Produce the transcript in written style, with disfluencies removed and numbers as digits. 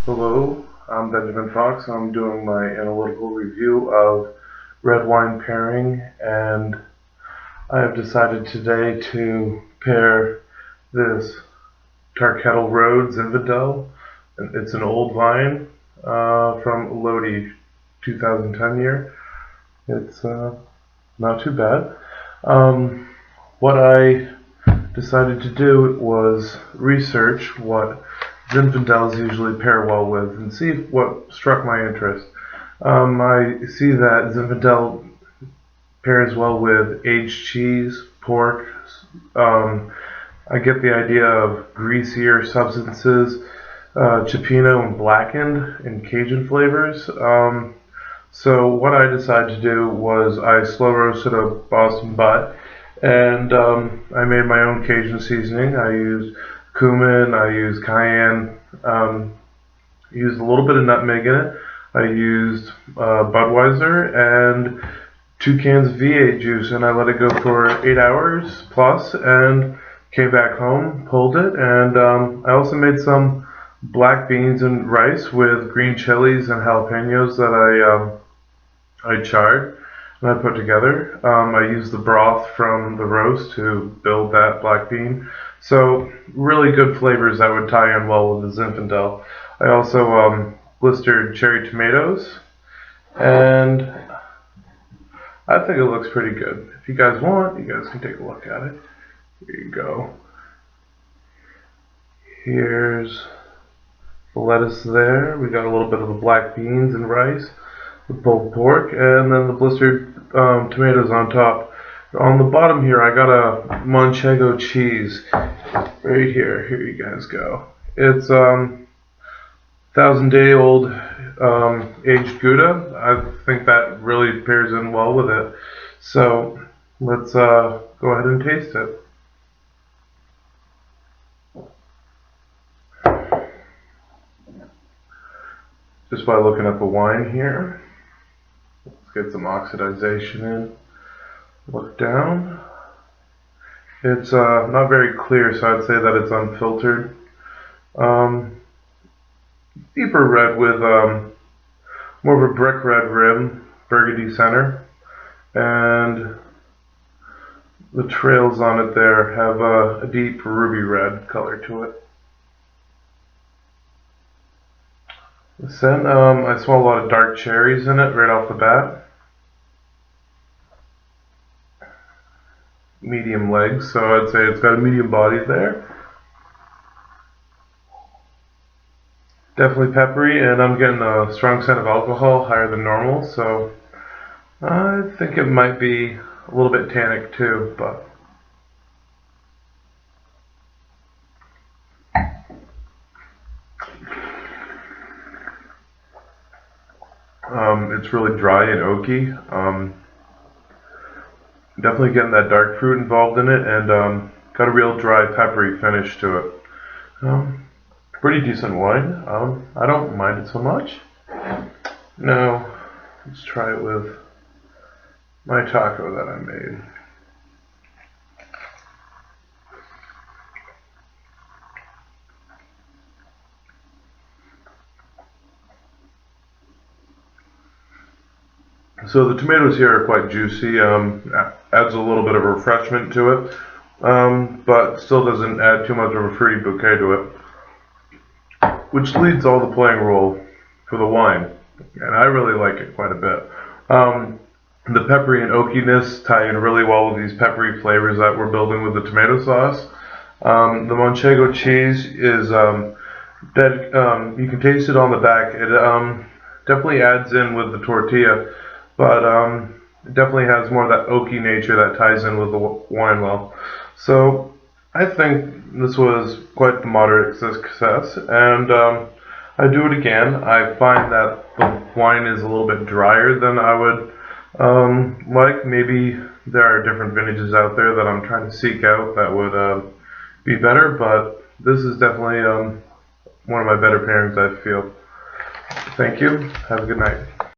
Hello, I'm Benjamin Fox. I'm doing my analytical review of red wine pairing, and I have decided today to pair this Tarkettle Road Zinfandel. It's an old vine from Lodi 2010 year. It's not too bad. Um, what I decided to do was research what Zinfandels usually pair well with and see what struck my interest. I see that Zinfandel pairs well with aged cheese, pork. Um, I get the idea of greasier substances, cioppino and blackened and Cajun flavors. So what I decided to do was I slow roasted a Boston butt, and I made my own Cajun seasoning. I used cumin, I used cayenne, used a little bit of nutmeg in it. I used Budweiser and 2 cans of V8 juice, and I let it go for 8 hours plus, and came back home, pulled it, and I also made some black beans and rice with green chilies and jalapenos that I charred and I put together. I used the broth from the roast to build that black bean. So really good flavors that would tie in well with the Zinfandel. I also blistered cherry tomatoes, and I think it looks pretty good. If you guys want, you guys can take a look at it. Here you go. Here's the lettuce there. We got a little bit of the black beans and rice, the pulled pork, and then the blistered tomatoes on top. On the bottom here, I got a Manchego cheese right here. Here you guys go. It's 1,000-day-old aged Gouda. I think that really pairs in well with it. So let's go ahead and taste it. Just by looking at the wine here. Let's get some oxidization in. Look down. It's not very clear, so I'd say that it's unfiltered. Deeper red with more of a brick red rim, burgundy center, and the trails on it there have a deep ruby red color to it. The scent, I smell a lot of dark cherries in it right off the bat. Medium legs, so I'd say it's got a medium body there. Definitely peppery, and I'm getting a strong scent of alcohol, higher than normal, so I think it might be a little bit tannic too, but it's really dry and oaky. Definitely getting that dark fruit involved in it, and got a real dry, peppery finish to it. Pretty decent wine. I don't mind it so much. Now, let's try it with my taco that I made. So the tomatoes here are quite juicy, adds a little bit of refreshment to it, but still doesn't add too much of a fruity bouquet to it, which leads all the playing role for the wine, and I really like it quite a bit. The peppery and oakiness tie in really well with these peppery flavors that we're building with the tomato sauce. The Manchego cheese is you can taste it on the back. It definitely adds in with the tortilla, but it definitely has more of that oaky nature that ties in with the wine well. So I think this was quite the moderate success, and I do it again. I find that the wine is a little bit drier than I would like. Maybe there are different vintages out there that I'm trying to seek out that would be better, but this is definitely one of my better pairings, I feel. Thank you. Have a good night.